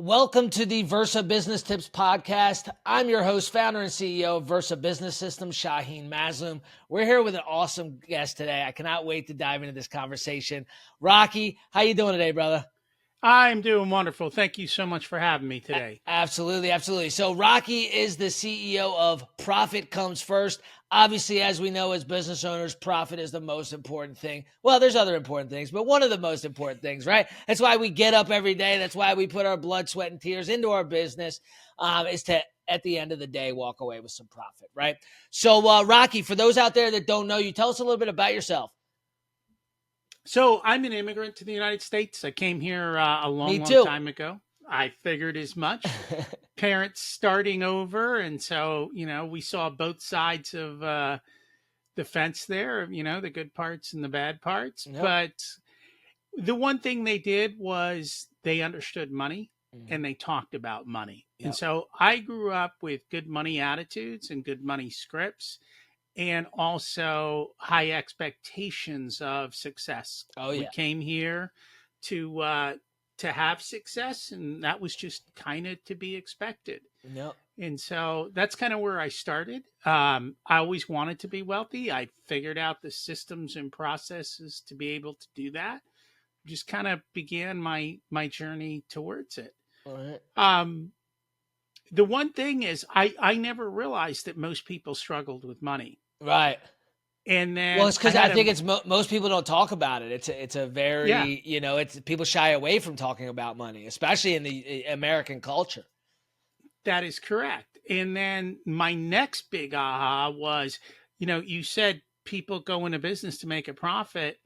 Welcome to the Versa Business Tips Podcast. I'm your host, founder, and CEO of Versa Business Systems, Shaheen Mazloum. We're here with an awesome guest today. I cannot wait to dive into this conversation. Rocky, how you doing today, brother? I'm doing wonderful. Thank you so much for having me today. Absolutely, absolutely. So Rocky is the CEO of Profit Comes First. Obviously, as we know, as business owners, profit is the most important thing. Well, there's other important things, but one of the most important things, right? That's why we get up every day. That's why we put our blood, sweat, and tears into our business, is to, at the end of the day, walk away with some profit, right? So, Rocky, for those out there that don't know you, tell us a little bit about yourself. So I'm an immigrant to the United States. I came here a Me long too. time ago. I figured as much. Parents starting over. And so, we saw both sides of the fence there, the good parts and the bad parts. Yep. But the one thing they did was they understood money and they talked about money. Yep. And so I grew up with good money attitudes and good money scripts, and also high expectations of success. Oh, yeah. We came here to have success, and that was just kind of to be expected. Yep. And so that's kind of where I started. I always wanted to be wealthy. I figured out the systems and processes to be able to do that. Just kind of began my journey towards it. All right. The one thing is I never realized that most people struggled with money. Right. And then, well, it's because I think it's most people don't talk about it. It's a very, it's people shy away from talking about money, especially in the American culture. That is correct. And then my next big aha was, you said people go into business to make a profit,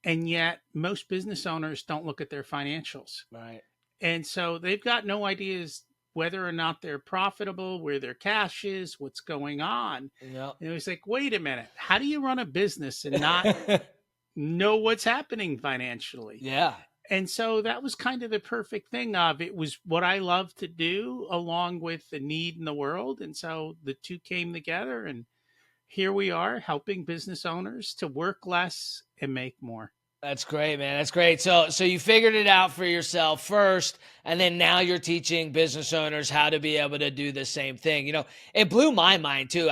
and yet most business owners don't look at their financials. Right. And so they've got no ideas whether or not they're profitable, where their cash is, what's going on. Yep. And it was like, wait a minute, how do you run a business and not know what's happening financially? Yeah. And so that was kind of the perfect thing of it was what I love to do along with the need in the world. And so the two came together, and here we are helping business owners to work less and make more. That's great, man. That's great. So you figured it out for yourself first, and then now you're teaching business owners how to be able to do the same thing. It blew my mind too.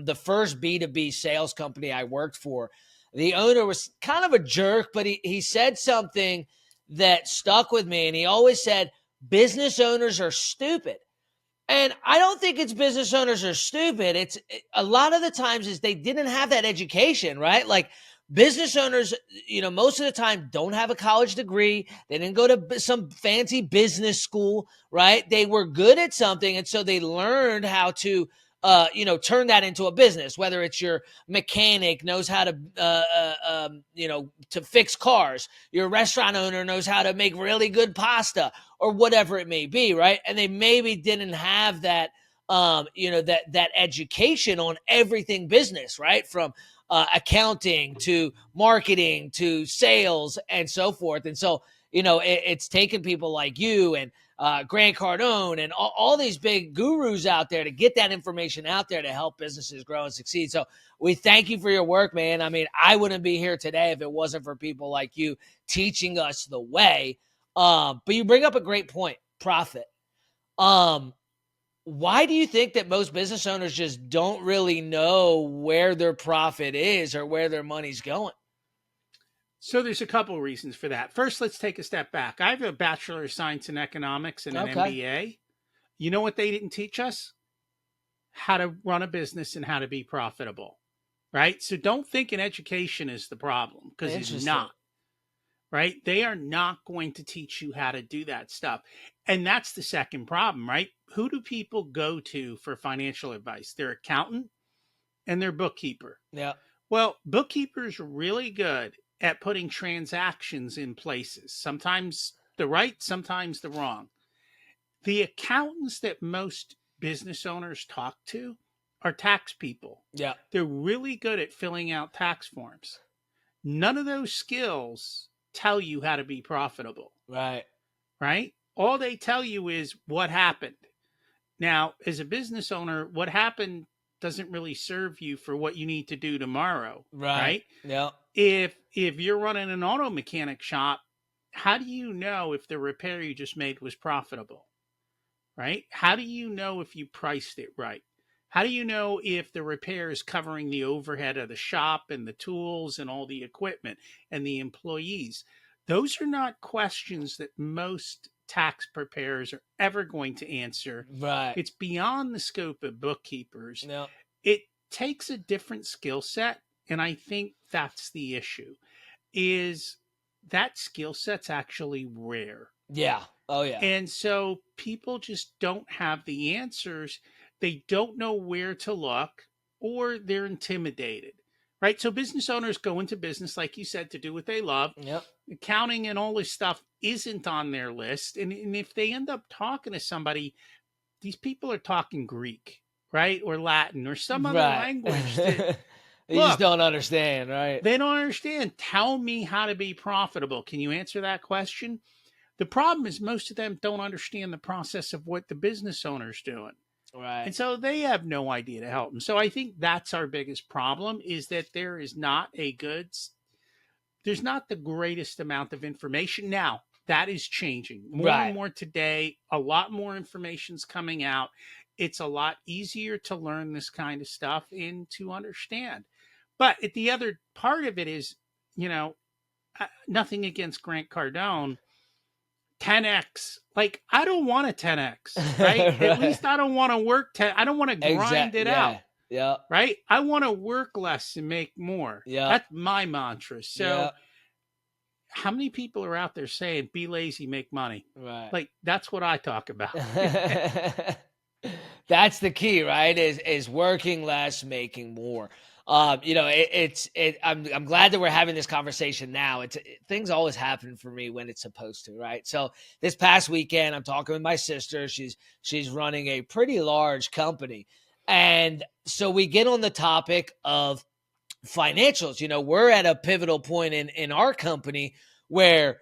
The first B2B sales company I worked for, the owner was kind of a jerk, but he said something that stuck with me. And he always said, business owners are stupid. And I don't think it's business owners are stupid. It's a lot of the times is they didn't have that education, right? Like, business owners, most of the time don't have a college degree. They didn't go to some fancy business school, right? They were good at something. And so they learned how to, turn that into a business, whether it's your mechanic knows how to, to fix cars. Your restaurant owner knows how to make really good pasta or whatever it may be, right? And they maybe didn't have that, that education on everything business, right? From accounting to marketing to sales and so forth. And so, it's taken people like you and Grant Cardone and all these big gurus out there to get that information out there to help businesses grow and succeed. So we thank you for your work, man. I mean, I wouldn't be here today if it wasn't for people like you teaching us the way. But you bring up a great point, profit. Why do you think that most business owners just don't really know where their profit is or where their money's going? So there's a couple of reasons for that. First, let's take a step back. I have a Bachelor of Science in Economics and an MBA. You know what they didn't teach us? How to run a business and how to be profitable, right? So don't think an education is the problem, because it's not. Right? They are not going to teach you how to do that stuff. And that's the second problem, right? Who do people go to for financial advice? Their accountant and their bookkeeper. Yeah. Well, bookkeepers are really good at putting transactions in places. Sometimes the right, sometimes the wrong. The accountants that most business owners talk to are tax people. Yeah. They're really good at filling out tax forms. None of those skills tell you how to be profitable. Right. Right? All they tell you is what happened. Now, as a business owner, what happened doesn't really serve you for what you need to do tomorrow. Right? Yeah. If you're running an auto mechanic shop, how do you know if the repair you just made was profitable? Right? How do you know if you priced it right? How do you know if the repair is covering the overhead of the shop and the tools and all the equipment and the employees? Those are not questions that most tax preparers are ever going to answer. Right. It's beyond the scope of bookkeepers. No. It takes a different skill set, and I think that's the issue. Is that skill set's actually rare. Yeah. Oh yeah. And so people just don't have the answers. They don't know where to look, or they're intimidated, right? So business owners go into business, like you said, to do what they love. Yep. Accounting and all this stuff isn't on their list. And if they end up talking to somebody, these people are talking Greek, right? Or Latin or some other Right. language that, They just look, don't understand, right? they don't understand. Tell me how to be profitable. Can you answer that question? The problem is most of them don't understand the process of what the business owner's doing. Right. And so they have no idea to help them. So I think that's our biggest problem, is that there's not the greatest amount of information. Now, that is changing more Right. and more today. A lot more information's coming out. It's a lot easier to learn this kind of stuff and to understand. But at the other part of it is, nothing against Grant Cardone, 10x. Like, I don't want a 10x, right? Right. At least I don't want to work 10. I don't want to grind it out, Yeah. right? I want to work less and make more. Yeah. That's my mantra. So Yeah. how many people are out there saying be lazy, make money? Right. Like, that's what I talk about. That's the key, right? Is working less, making more. I'm glad that we're having this conversation now. Things always happen for me when it's supposed to, right? So this past weekend, I'm talking with my sister. She's running a pretty large company, and so we get on the topic of financials. We're at a pivotal point in our company where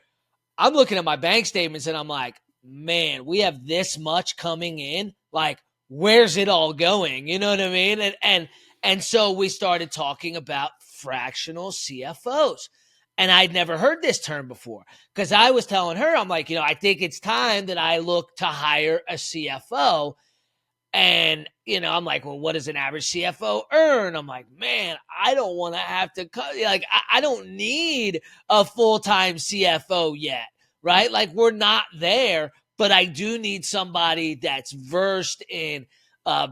I'm looking at my bank statements and I'm like, man, we have this much coming in. Like, where's it all going? You know what I mean? And so we started talking about fractional CFOs. And I'd never heard this term before, because I was telling her, I'm like, I think it's time that I look to hire a CFO. And, I'm like, well, what does an average CFO earn? I'm like, man, I don't want to have to cut. Like, I don't need a full-time CFO yet, right? Like, we're not there, but I do need somebody that's versed in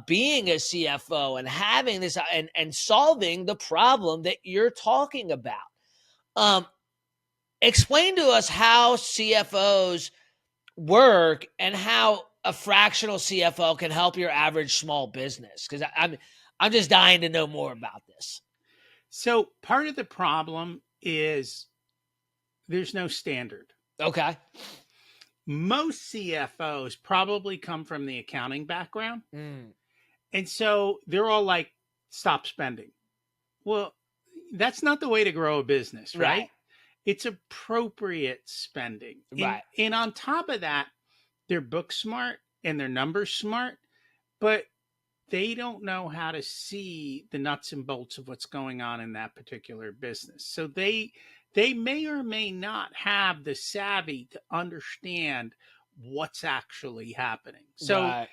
being a CFO and having this and solving the problem that you're talking about. Explain to us how CFOs work and how a fractional CFO can help your average small business, because I'm just dying to know more about this. So part of the problem is there's no standard. Okay. Most CFOs probably come from the accounting background. And so they're all like, stop spending. Well, that's not the way to grow a business, right? It's appropriate spending. Right. And on top of that, they're book smart and they're numbers smart, but they don't know how to see the nuts and bolts of what's going on in that particular business. So they may or may not have the savvy to understand what's actually happening. So Right.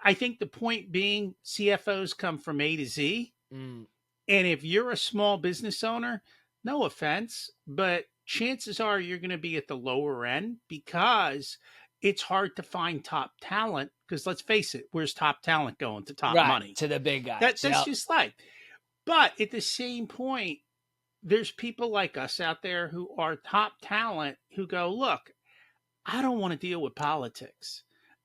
I think the point being, CFOs come from A to Z. And if you're a small business owner, no offense, but chances are you're going to be at the lower end, because it's hard to find top talent. Because let's face it, where's top talent going? To top money. To the big guys. That's just life. But at the same point, there's people like us out there who are top talent who go, look, I don't want to deal with politics.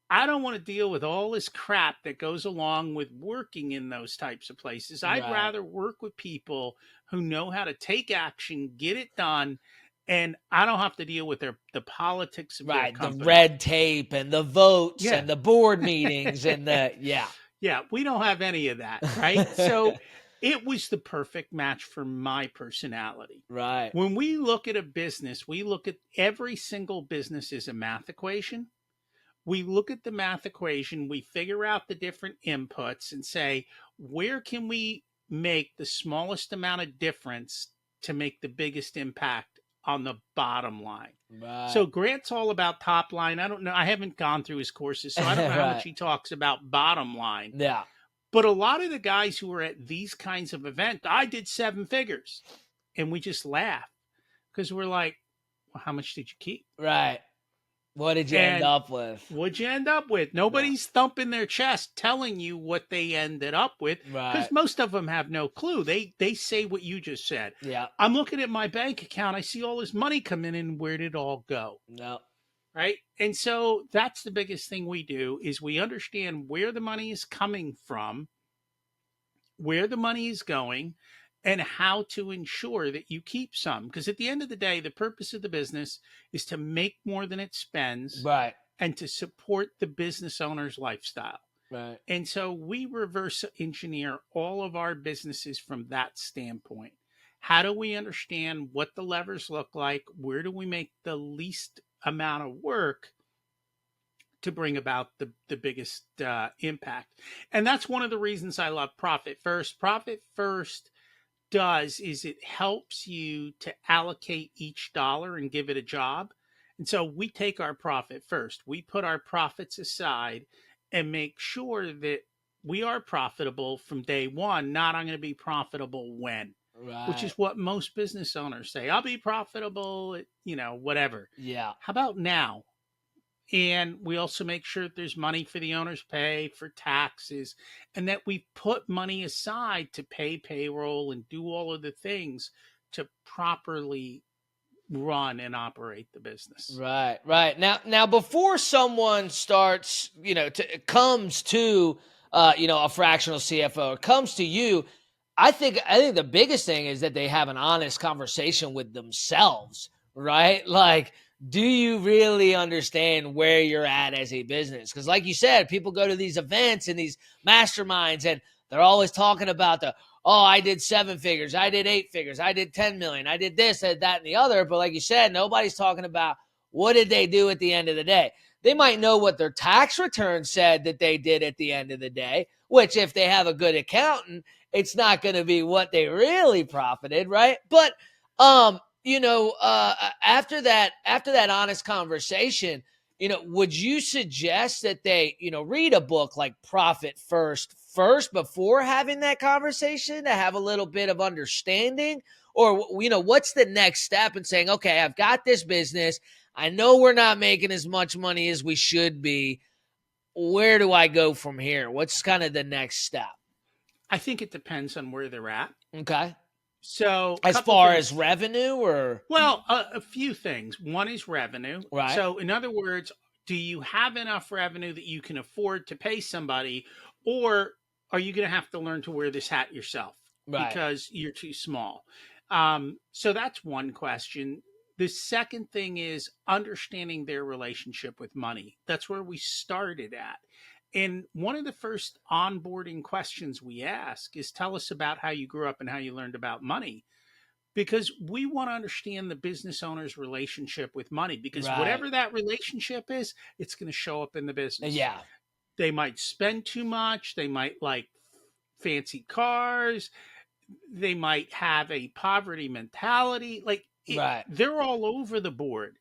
I don't want to deal with all this crap that goes along with working in those types of places. I'd rather work with people who know how to take action, get it done, and I don't have to deal with the politics of their company. The red tape and the votes and the board meetings and Yeah, we don't have any of that, right? So it was the perfect match for my personality. Right. When we look at a business, we look at every single business as a math equation. We look at the math equation, we figure out the different inputs and say, where can we make the smallest amount of difference to make the biggest impact on the bottom line. Right. So Grant's all about top line. I don't know. I haven't gone through his courses, so I don't know how much he talks about bottom line. Yeah. But a lot of the guys who are at these kinds of events, I did 7 figures. And we just laugh because we're like, well, how much did you keep? Right. What did you end And up with? what'd you end up with? Nobody's thumping their chest telling you what they ended up with, because Right. most of them have no clue. They say what you just said. Yeah. I'm looking at my bank account. I see all this money come in, and where did it all go? No. Right. And so that's the biggest thing we do is we understand where the money is coming from, where the money is going, and how to ensure that you keep some. Because at the end of the day, the purpose of the business is to make more than it spends Right. and to support the business owner's lifestyle. Right. And so we reverse engineer all of our businesses from that standpoint. How do we understand what the levers look like? Where do we make the least amount of work to bring about the biggest impact? And that's one of the reasons I love Profit First. Profit First is it helps you to allocate each dollar and give it a job. And so we take our profit first. We put our profits aside and make sure that we are profitable from day one, not I'm going to be profitable when. Right. Which is what most business owners say. I'll be profitable at, whatever. Yeah. How about now? And we also make sure that there's money for the owner's pay, for taxes, and that we put money aside to pay payroll and do all of the things to properly run and operate the business. Right. Right. Now, before someone starts, comes to, a fractional CFO, or comes to you, I think the biggest thing is that they have an honest conversation with themselves, right? Like, do you really understand where you're at as a business? Because like you said, people go to these events and these masterminds and they're always talking about I did 7 figures, I did 8 figures, I did 10 million, I did this, I did that, and the other. But like you said, nobody's talking about what did they do at the end of the day. They might know what their tax return said that they did at the end of the day, which if they have a good accountant, it's not going to be what they really profited, right? But after that honest conversation, would you suggest that they, read a book like Profit First before having that conversation to have a little bit of understanding? Or, what's the next step in saying, okay, I've got this business. I know we're not making as much money as we should be. Where do I go from here? What's kind of the next step? I think it depends on where they're at. Okay. So as far as revenue or? Well, a few things. One is revenue. Right. So in other words, do you have enough revenue that you can afford to pay somebody, or are you going to have to learn to wear this hat yourself because you're too small? So that's one question. The second thing is understanding their relationship with money. That's where we started at. And one of the first onboarding questions we ask is tell us about how you grew up and how you learned about money. Because we want to understand the business owner's relationship with money. Because whatever that relationship is, it's going to show up in the business. Yeah. They might spend too much. They might like fancy cars. They might have a poverty mentality. They're all over the board.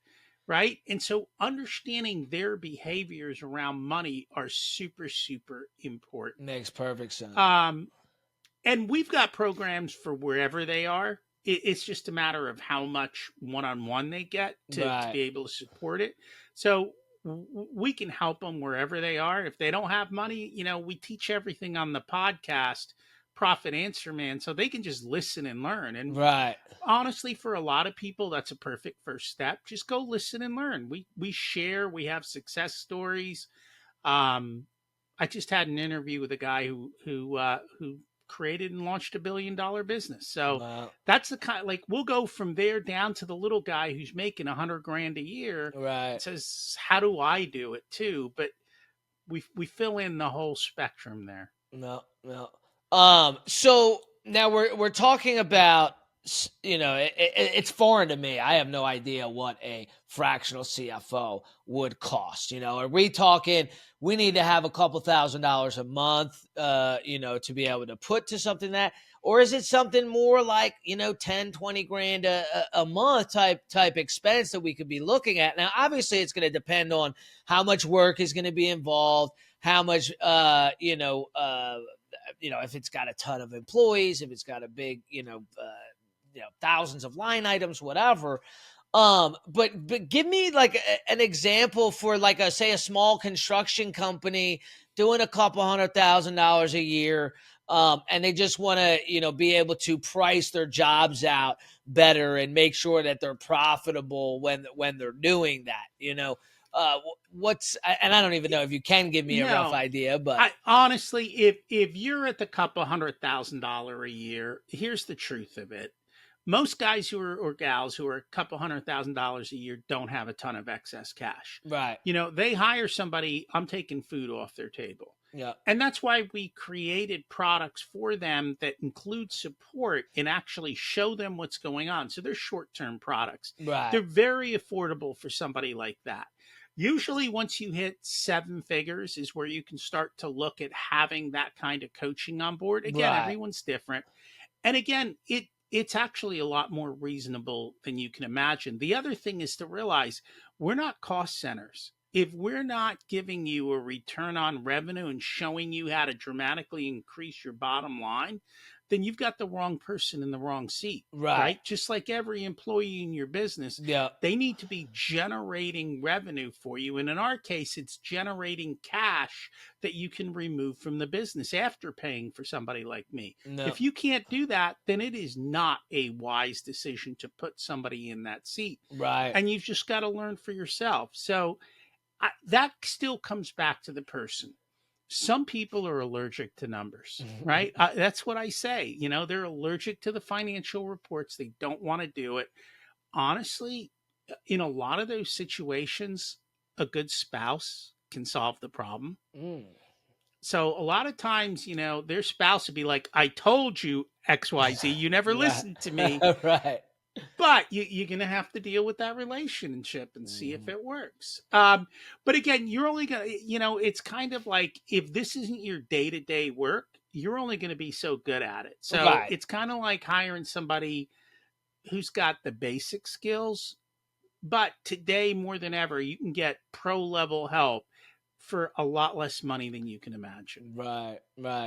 Right. And so understanding their behaviors around money are super, super important. Makes perfect sense. And we've got programs for wherever they are. It's just a matter of how much one-on-one they get to be able to support it. So we can help them wherever they are. If they don't have money, we teach everything on the podcast, Profit Answer Man, so they can just listen and learn. And honestly, for a lot of people, that's a perfect first step. Just go listen and learn. We share. We have success stories. I just had an interview with a guy who created and launched $1 billion business. So that's the kind, we'll go from there down to the little guy who's making $100,000 a year. Right. Says, how do I do it too? But we fill in the whole spectrum there. No. So now we're talking about it's foreign to me. I have no idea what a fractional CFO would cost. Are we talking we need to have a couple $1,000s a month, to be able to put to something that, or is it something more like, 10, 20 grand a month type expense that we could be looking at? Now, obviously it's going to depend on how much work is going to be involved, how much, if it's got a ton of employees, if it's got a big, thousands of line items, whatever. But give me like an example for like a small construction company doing a couple $100,000 a year. And they just want to, be able to price their jobs out better and make sure that they're profitable when they're doing that, and I don't even know if you can give me a rough idea, but honestly, if you're at the couple $100,000 a year, here's the truth of it. Most guys or gals who are a couple $100,000 a year don't have a ton of excess cash. Right. They hire somebody, I'm taking food off their table. Yeah. And that's why we created products for them that include support and actually show them what's going on. So they're short-term products. Right. They're very affordable for somebody like that. Usually once you hit 7 figures is where you can start to look at having that kind of coaching on board. Again, everyone's different. And again, it's actually a lot more reasonable than you can imagine. The other thing is to realize we're not cost centers. If we're not giving you a return on revenue and showing you how to dramatically increase your bottom line, then you've got the wrong person in the wrong seat, right? Just like every employee in your business, they need to be generating revenue for you. And in our case, it's generating cash that you can remove from the business after paying for somebody like me. No. If you can't do that, then it is not a wise decision to put somebody in that seat. Right. And you've just got to learn for yourself. So that still comes back to the person. Some people are allergic to numbers, right? That's what I say. They're allergic to the financial reports. They don't want to do it. Honestly, in a lot of those situations, a good spouse can solve the problem. So a lot of times, their spouse would be like, I told you XYZ, you never listened to me. Right. But you're going to have to deal with that relationship and see if it works. But again, you're only going to, it's kind of like if this isn't your day-to-day work, you're only going to be so good at it. So it's kind of like hiring somebody who's got the basic skills. But today, more than ever, you can get pro-level help for a lot less money than you can imagine. Right.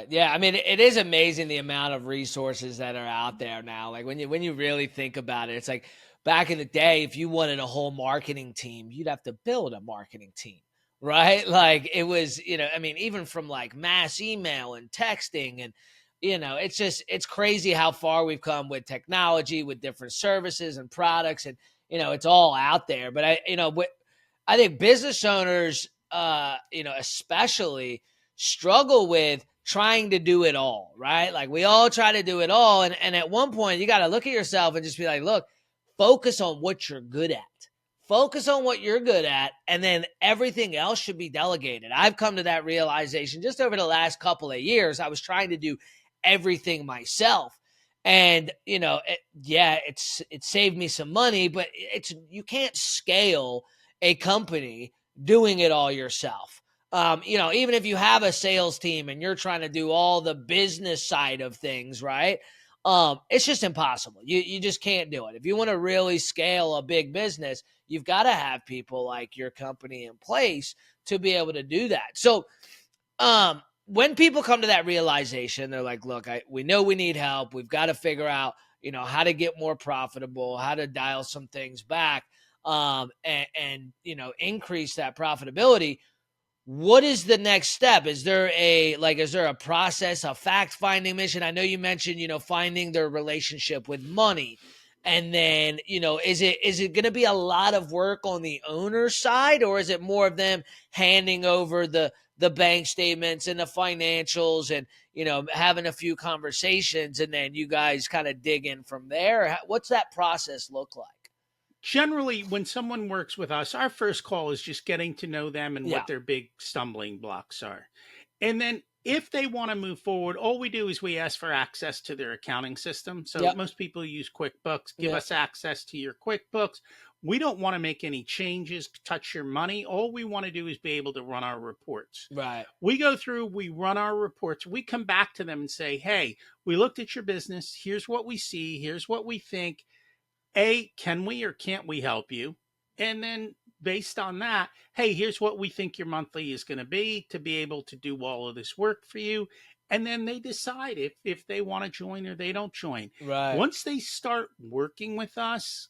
Yeah. I mean, it is amazing the amount of resources that are out there now. Like when you really think about it, it's like back in the day, if you wanted a whole marketing team, you'd have to build a marketing team, right? Like it was, even from like mass email and texting and, it's crazy how far we've come with technology, with different services and products, and, it's all out there. But I think business owners, especially struggle with trying to do it all, right? Like we all try to do it all. And at one point you got to look at yourself and just be like, look, focus on what you're good at. Focus on what you're good at. And then everything else should be delegated. I've come to that realization just over the last couple of years. I was trying to do everything myself. And, it saved me some money, but you can't scale a company doing it all yourself. Even if you have a sales team and you're trying to do all the business side of things, right? It's just impossible. You just can't do it. If you want to really scale a big business, you've got to have people like your company in place to be able to do that. So, when people come to that realization, they're like, look, we know we need help. We've got to figure out, how to get more profitable, how to dial some things back. And increase that profitability. What is the next step? Is there a process, a fact-finding mission? I know you mentioned, finding their relationship with money. And then, is it going to be a lot of work on the owner's side, or is it more of them handing over the bank statements and the financials and, having a few conversations and then you guys kind of dig in from there? What's that process look like? Generally, when someone works with us, our first call is just getting to know them and what their big stumbling blocks are. And then if they want to move forward, all we do is we ask for access to their accounting system. So Yep. most people use QuickBooks. Give Yep. us access to your QuickBooks. We don't want to make any changes, touch your money. All we want to do is be able to run our reports. Right. We go through, we run our reports. We come back to them and say, hey, we looked at your business. Here's what we see. Here's what we think. A, can we or can't we help you? And then based on that, hey, here's what we think your monthly is going to be able to do all of this work for you. And then they decide if they want to join or they don't join. Right. Once they start working with us,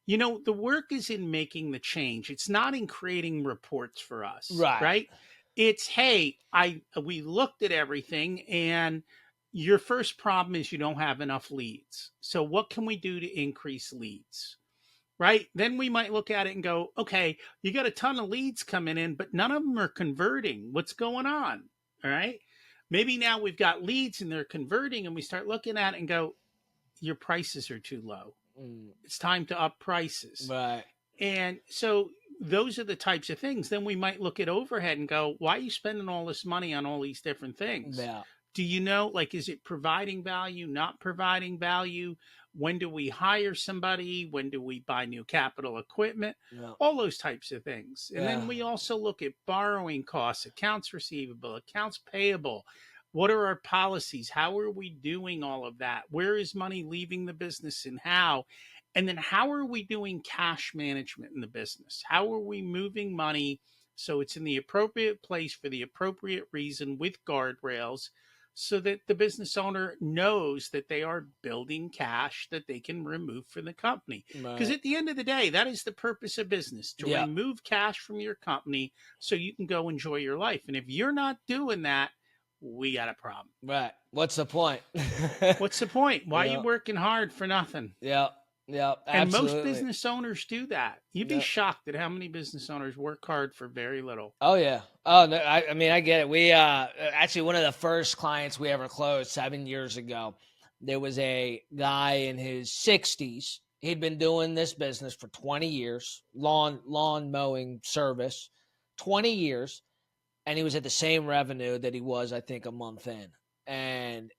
the work is in making the change. It's not in creating reports for us, right? It's, hey, we looked at everything and your first problem is you don't have enough leads. So what can we do to increase leads? Right? Then we might look at it and go, okay, you got a ton of leads coming in, but none of them are converting. What's going on? All right. Maybe now we've got leads and they're converting and we start looking at it and go, your prices are too low. It's time to up prices. Right. And so those are the types of things. Then we might look at overhead and go, why are you spending all this money on all these different things? Yeah. Do you know, like, is it providing value, not providing value? When do we hire somebody? When do we buy new capital equipment? Yeah. All those types of things. And Yeah. then we also look at borrowing costs, accounts receivable, accounts payable. What are our policies? How are we doing all of that? Where is money leaving the business and how? And then how are we doing cash management in the business? How are we moving money so it's in the appropriate place for the appropriate reason with guardrails, so that the business owner knows that they are building cash that they can remove from the company? Because at the end of the day, that is the purpose of business, to remove cash from your company so you can go enjoy your life. And if you're not doing that, we got a problem. Right. What's the point? What's the point? Why are you working hard for nothing? Yeah. Yeah. And Absolutely. most business owners do that. You'd be shocked at how many business owners work hard for very little. Oh yeah. Oh no, I mean, I get it. We actually, one of the first clients we ever closed 7 years ago, there was a guy in his 60s. He'd been doing this business for 20 years, lawn mowing service, 20 years, and he was at the same revenue that he was, I think, a month in. And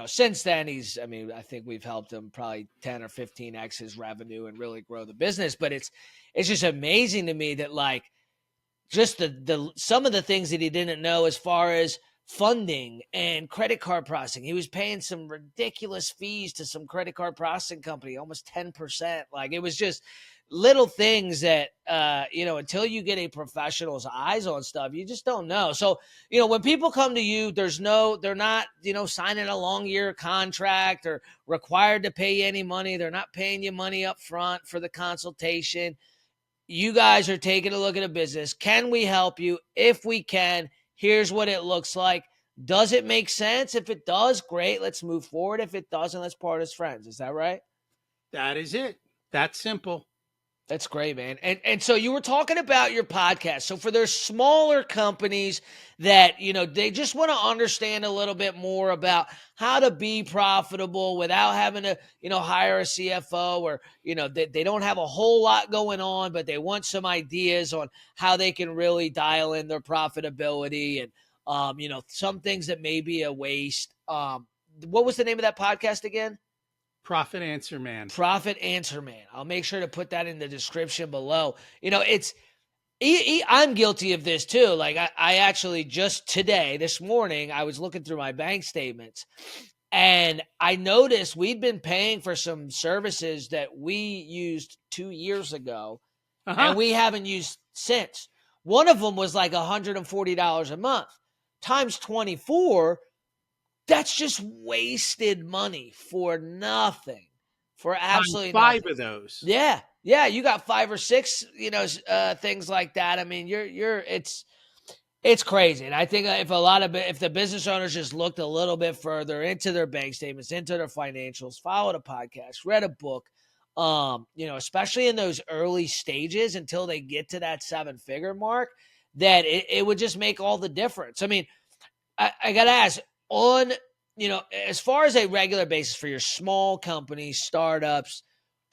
since then I think we've helped him probably 10 or 15x his revenue and really grow the business. But it's just amazing to me that, like, just the some of the things that he didn't know as far as funding and credit card processing. He was paying some ridiculous fees to some credit card processing company, almost 10%. Like, it was just little things that, until you get a professional's eyes on stuff, you just don't know. So, when people come to you, they're not, signing a long year contract or required to pay you any money. They're not paying you money up front for the consultation. You guys are taking a look at a business. Can we help you? If we can, here's what it looks like. Does it make sense? If it does, great. Let's move forward. If it doesn't, let's part as friends. Is that right? That is it. That's simple. That's great, man. And so you were talking about your podcast. So for those smaller companies that, they just want to understand a little bit more about how to be profitable without having to, hire a CFO, or, they don't have a whole lot going on, but they want some ideas on how they can really dial in their profitability and, some things that may be a waste. What was the name of that podcast again? Profit Answer Man. Profit Answer Man. I'll make sure to put that in the description below. I'm guilty of this too. Like, I actually just today, this morning, I was looking through my bank statements and I noticed we'd been paying for some services that we used 2 years ago and we haven't used since. One of them was like $140 a month times 24. That's just wasted money for nothing, for absolutely five nothing. Of those. Yeah. Yeah. You got 5 or 6, things like that. I mean, it's crazy. And I think if the business owners just looked a little bit further into their bank statements, into their financials, followed a podcast, read a book, especially in those early stages until they get to that 7-figure mark, that it would just make all the difference. I mean, I got to ask, on, as far as a regular basis for your small companies, startups,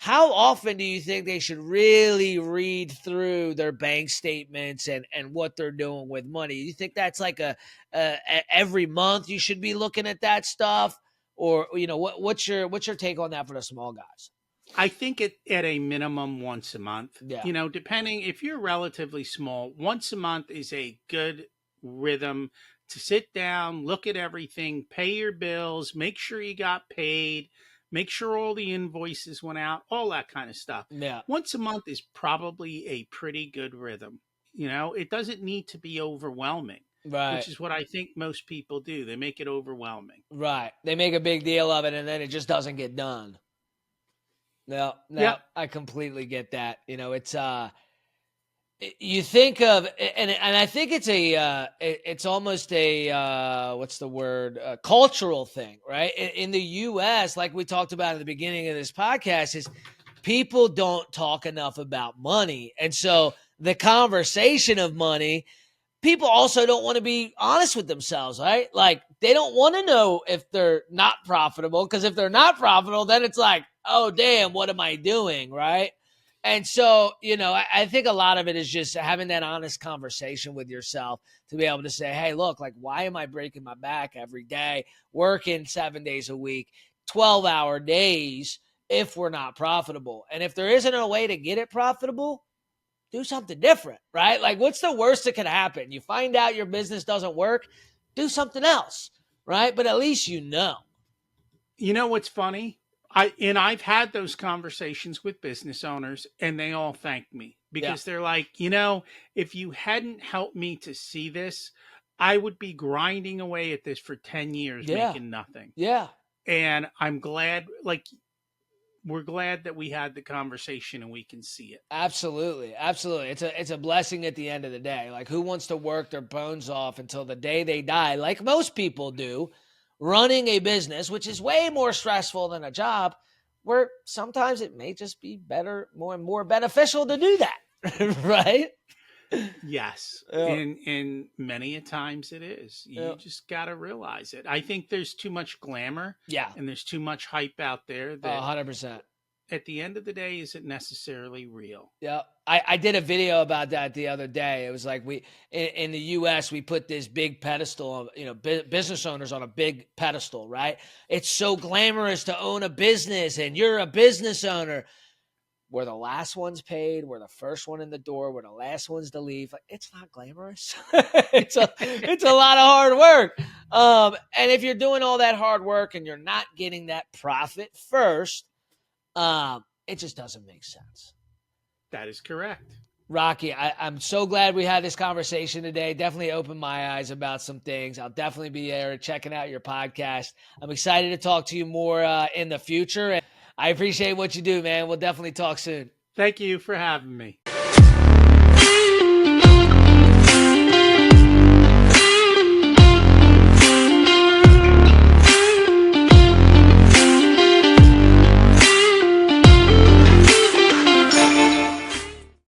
how often do you think they should really read through their bank statements and what they're doing with money? You think that's like a every month you should be looking at that stuff? Or, what's your take on that for the small guys? I think at a minimum once a month. Yeah. Depending if you're relatively small, once a month is a good rhythm to sit down, look at everything, pay your bills, make sure you got paid, make sure all the invoices went out, all that kind of stuff. Yeah. Once a month is probably a pretty good rhythm. It doesn't need to be overwhelming, Right. which is what I think most people do. They make it overwhelming. Right. They make a big deal of it and then it just doesn't get done. No, Yeah. I completely get that. It's you think of, and I think it's it's almost a what's the word, cultural thing, right? In the U.S., like we talked about at the beginning of this podcast, is people don't talk enough about money, and so the conversation of money, people also don't want to be honest with themselves, right? Like they don't want to know if they're not profitable, because if they're not profitable, then it's like, oh, damn, what am I doing, right? And so, I think a lot of it is just having that honest conversation with yourself to be able to say, hey, look, like, why am I breaking my back every day, working 7 days a week, 12-hour days if we're not profitable? And if there isn't a way to get it profitable, do something different, right? Like, what's the worst that could happen? You find out your business doesn't work, do something else, right? But at least you know. You know what's funny? I've had those conversations with business owners and they all thank me because they're like, if you hadn't helped me to see this, I would be grinding away at this for 10 years making nothing. Yeah. And I'm glad, we're glad that we had the conversation and we can see it. Absolutely. Absolutely. It's a blessing at the end of the day. Like, who wants to work their bones off until the day they die, like most people do, running a business, which is way more stressful than a job, where sometimes it may just be better, more beneficial to do that. Right? Yes. Yeah. And many a times it is. You just got to realize it. I think there's too much glamour. Yeah. And there's too much hype out there that 100%. At the end of the day isn't necessarily real. Yeah. I did a video about that the other day. It was like in the US, we put this big pedestal of, business owners on a big pedestal, right? It's so glamorous to own a business and you're a business owner. We're the last ones paid. We're the first one in the door. We're the last ones to leave. Like, it's not glamorous. it's a lot of hard work. And if you're doing all that hard work and you're not getting that profit first, it just doesn't make sense. That is correct. Rocky, I'm so glad we had this conversation today. Definitely opened my eyes about some things. I'll definitely be there checking out your podcast. I'm excited to talk to you more in the future. And I appreciate what you do, man. We'll definitely talk soon. Thank you for having me.